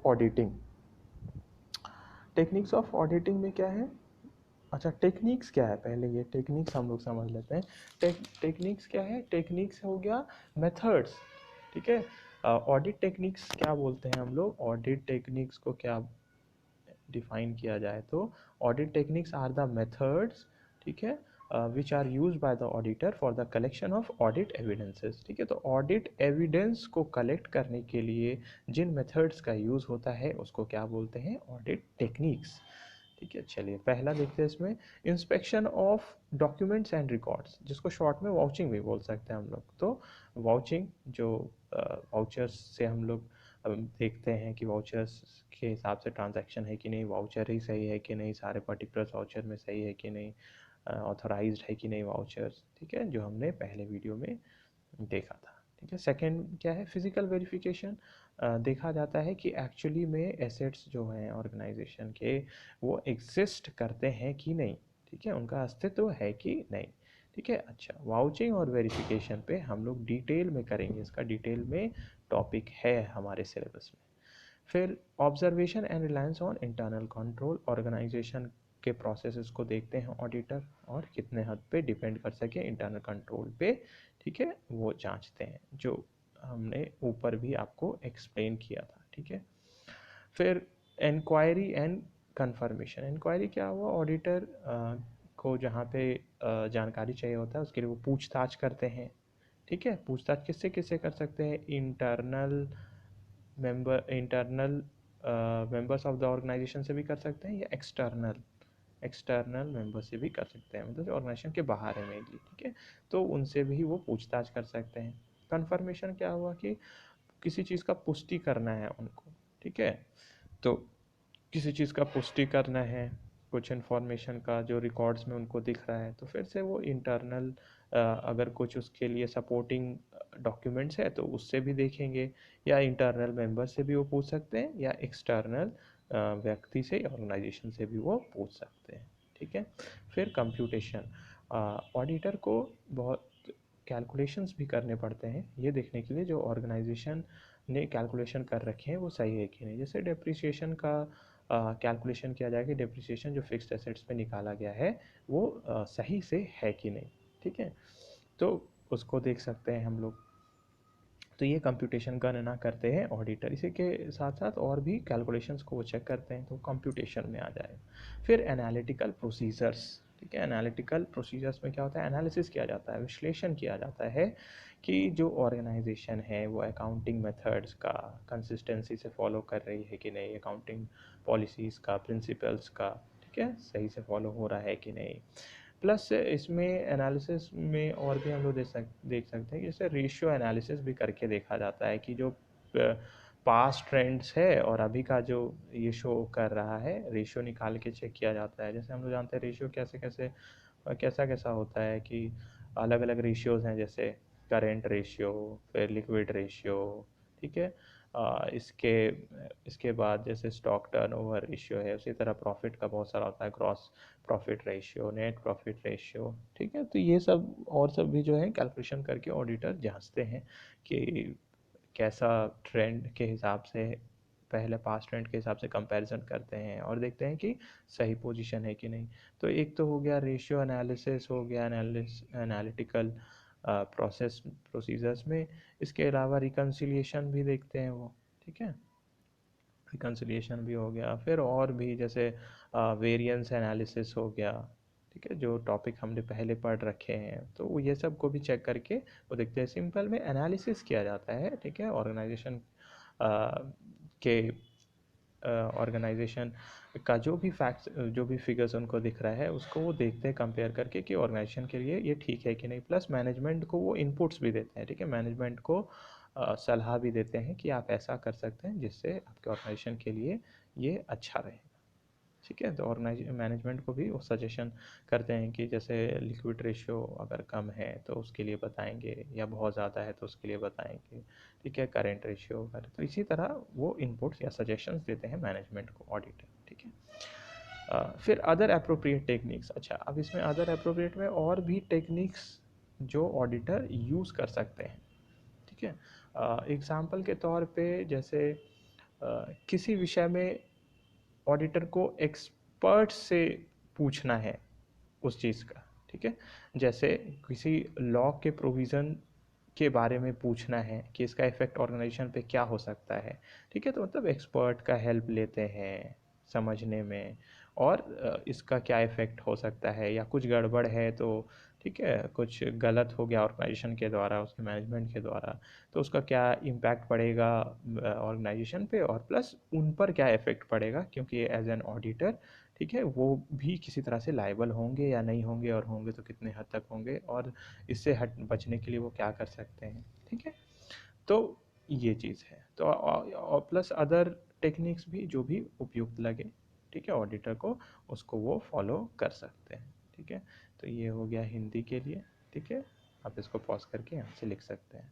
Auditing. Techniques of auditing में क्या है? अच्छा, टेक्निक्स क्या है, पहले ये टेक्निक्स हम लोग समझ लेते हैं। टेक्निक्स क्या है? टेक्निक्स हो गया मेथड्स, ठीक है। ऑडिट टेक्निक्स क्या बोलते हैं हम लोग? ऑडिट टेक्निक्स को क्या डिफाइन किया जाए तो audit techniques are the methods, ठीक है, which are use by the auditor for the collection of audit evidences, ठीक है। तो ऑडिट एविडेंस को कलेक्ट करने के लिए जिन मेथड्स का यूज होता है उसको क्या बोलते हैं? ऑडिट टेक्निक्स, ठीक है। चलिए पहला देखते हैं इसमें, inspection of documents and records, जिसको शॉर्ट में वाउचिंग भी बोल सकते हैं हम लोग। तो वाउचिंग जो वाउचर्स से हम लोग देखते हैं कि वाउचर्स के हिसाब से ट्रांजैक्शन है कि नहीं, वाउचर ही सही है कि नहीं, सारे पर्टिकुलर्स वाउचर में सही है कि नहीं, ऑथराइज्ड है कि नहीं वाउचर्स, ठीक है, जो हमने पहले वीडियो में देखा था, ठीक है। सेकंड क्या है? Physical verification. देखा जाता है कि एक्चुअली में एसेट्स जो हैं ऑर्गेनाइजेशन के वो एग्जिस्ट करते हैं कि नहीं, ठीक है, उनका अस्तित्व है कि नहीं, ठीक है। अच्छा, वाउचिंग और वेरिफिकेशन पे हम लोग डिटेल में करेंगे, इसका डिटेल में टॉपिक है हमारे सिलेबस में। फिर observation and reliance on internal control, organization के प्रोसेसेस को देखते हैं ऑडिटर और कितने हद पे डिपेंड कर सके इंटरनल कंट्रोल पे, ठीक है, वो जांचते हैं, जो हमने ऊपर भी आपको एक्सप्लेन किया था, ठीक है। फिर इंक्वायरी एंड कंफर्मेशन। इंक्वायरी क्या हुआ? ऑडिटर को जहाँ पे जानकारी चाहिए होता है उसके लिए वो पूछताछ करते हैं, ठीक है। पूछताछ किससे किससे कर सकते हैं? Internal members of the organization से भी कर सकते हैं, या एक्सटर्नल मेंबर से भी कर सकते हैं, मतलब जो ऑर्गेनाइजेशन के बाहर है मेनली, ठीक है, तो उनसे भी वो पूछताछ कर सकते हैं। कंफर्मेशन क्या हुआ कि किसी चीज़ का पुष्टि करना है उनको, ठीक है, तो किसी चीज़ का पुष्टि करना है, कुछ इन्फॉर्मेशन का जो रिकॉर्ड्स में उनको दिख रहा है, तो फिर से वो इंटरनल अगर कुछ उसके लिए सपोर्टिंग डॉक्यूमेंट्स है तो उससे भी देखेंगे, या इंटरनल मेंबर से भी वो पूछ सकते हैं, या एक्सटर्नल व्यक्ति से, ऑर्गेनाइजेशन से भी वो पूछ सकते हैं, ठीक है। फिर कंप्यूटेशन, ऑडिटर को बहुत कैलकुलेशंस भी करने पड़ते हैं ये देखने के लिए जो ऑर्गेनाइजेशन ने कैलकुलेशन कर रखे हैं वो सही है कि नहीं। जैसे डेप्रिसिएशन का कैलकुलेशन किया जाए कि डेप्रिसिएशन जो फिक्स्ड एसेट्स पे निकाला गया है वो सही से है कि नहीं, ठीक है, तो उसको देख सकते हैं हम लोग। तो ये कंप्यूटेशन गणना करते हैं ऑडिटर, इसी के साथ साथ और भी कैलकुलेशंस को वो चेक करते हैं, तो कंप्यूटेशन में आ जाएगा। फिर एनालिटिकल प्रोसीजर्स, ठीक है। एनालिटिकल प्रोसीजर्स में क्या होता है? एनालिसिस किया जाता है, विश्लेषण किया जाता है कि जो ऑर्गेनाइजेशन है वो अकाउंटिंग मेथड्स का कंसिस्टेंसी से फॉलो कर रही है कि नहीं, अकाउंटिंग पॉलिसीज़ का, प्रिंसिपल्स का, ठीक है, सही से फॉलो हो रहा है कि नहीं। प्लस इसमें एनालिसिस में और भी हम लोग देख सकते हैं कि जैसे रेशियो एनालिसिस भी करके देखा जाता है कि जो पास्ट ट्रेंड्स है और अभी का जो ये शो कर रहा है, रेशियो निकाल के चेक किया जाता है। जैसे हम लोग जानते हैं रेशियो कैसा कैसा होता है कि अलग अलग रेशियोज़ हैं, जैसे करेंट रेशियो, फिर लिक्विड रेशियो, ठीक है। इसके इसके बाद जैसे स्टॉक टर्नओवर रेशियो है, उसी तरह प्रॉफिट का बहुत सारा होता है, gross profit ratio, net profit ratio, ठीक है। तो ये सब और सब भी जो है कैलकुलेशन करके ऑडिटर जांचते हैं कि कैसा ट्रेंड के हिसाब से, पहले पास्ट ट्रेंड के हिसाब से कंपैरिजन करते हैं और देखते हैं कि सही पोजीशन है कि नहीं। तो एक तो हो गया रेशियो एनालिसिस, हो गया एनालिटिकल प्रोसीजर्स में। इसके अलावा रिकन्सिलिएशन भी देखते हैं वो, ठीक है, रिकन्सिलिएशन भी हो गया। फिर और भी जैसे वेरिएंस एनालिसिस हो गया, ठीक है, जो टॉपिक हमने पहले पढ़ रखे हैं, तो वो ये सब को भी चेक करके वो देखते हैं। सिंपल में एनालिसिस किया जाता है, ठीक है, ऑर्गेनाइजेशन के ऑर्गेनाइजेशन का जो भी फैक्ट्स, जो भी फिगर्स उनको दिख रहा है उसको वो देखते हैं कंपेयर करके कि ऑर्गेनाइजेशन के लिए ये ठीक है कि नहीं। प्लस मैनेजमेंट को वो इनपुट्स भी देते हैं, ठीक है, मैनेजमेंट को सलाह भी देते हैं कि आप ऐसा कर सकते हैं जिससे आपके ऑर्गेनाइजेशन के लिए ये अच्छा रहे, ठीक है। तो ऑर्गेनाइज मैनेजमेंट को भी वो सजेशन करते हैं कि जैसे लिक्विड रेशियो अगर कम है तो उसके लिए बताएंगे, या बहुत ज़्यादा है तो उसके लिए बताएंगे, ठीक है, करेंट रेशियो अगर, तो इसी तरह वो इनपुट्स या सजेशंस देते हैं मैनेजमेंट को ऑडिटर, ठीक है। फिर अदर अप्रोप्रिएट टेक्निक्स। अच्छा, अब इसमें अदर अप्रोप्रिएट में और भी टेक्निक्स जो ऑडिटर यूज़ कर सकते हैं, ठीक है। एग्ज़ाम्पल के तौर पे जैसे किसी विषय में ऑडिटर को एक्सपर्ट से पूछना है उस चीज़ का, ठीक है। जैसे किसी लॉ के प्रोविज़न के बारे में पूछना है कि इसका इफ़ेक्ट ऑर्गेनाइजेशन पे क्या हो सकता है, ठीक है। तो मतलब एक्सपर्ट का हेल्प लेते हैं समझने में, और इसका क्या इफ़ेक्ट हो सकता है, या कुछ गड़बड़ है तो ठीक है, कुछ गलत हो गया ऑर्गेनाइजेशन के द्वारा, उसके मैनेजमेंट के द्वारा, तो उसका क्या इम्पैक्ट पड़ेगा ऑर्गेनाइजेशन पे, और प्लस उन पर क्या इफ़ेक्ट पड़ेगा, क्योंकि एज एन ऑडिटर, ठीक है, वो भी किसी तरह से लायबल होंगे या नहीं होंगे, और होंगे तो कितने हद तक होंगे, और इससे हट बचने के लिए वो क्या कर सकते हैं, ठीक है। तो ये चीज़ है, तो और प्लस अदर टेक्निक्स भी जो भी उपयुक्त लगे, ठीक है, ऑडिटर को, उसको वो फॉलो कर सकते हैं, ठीक है। तो ये हो गया हिंदी के लिए, ठीक है। आप इसको पॉज करके यहाँ से लिख सकते हैं।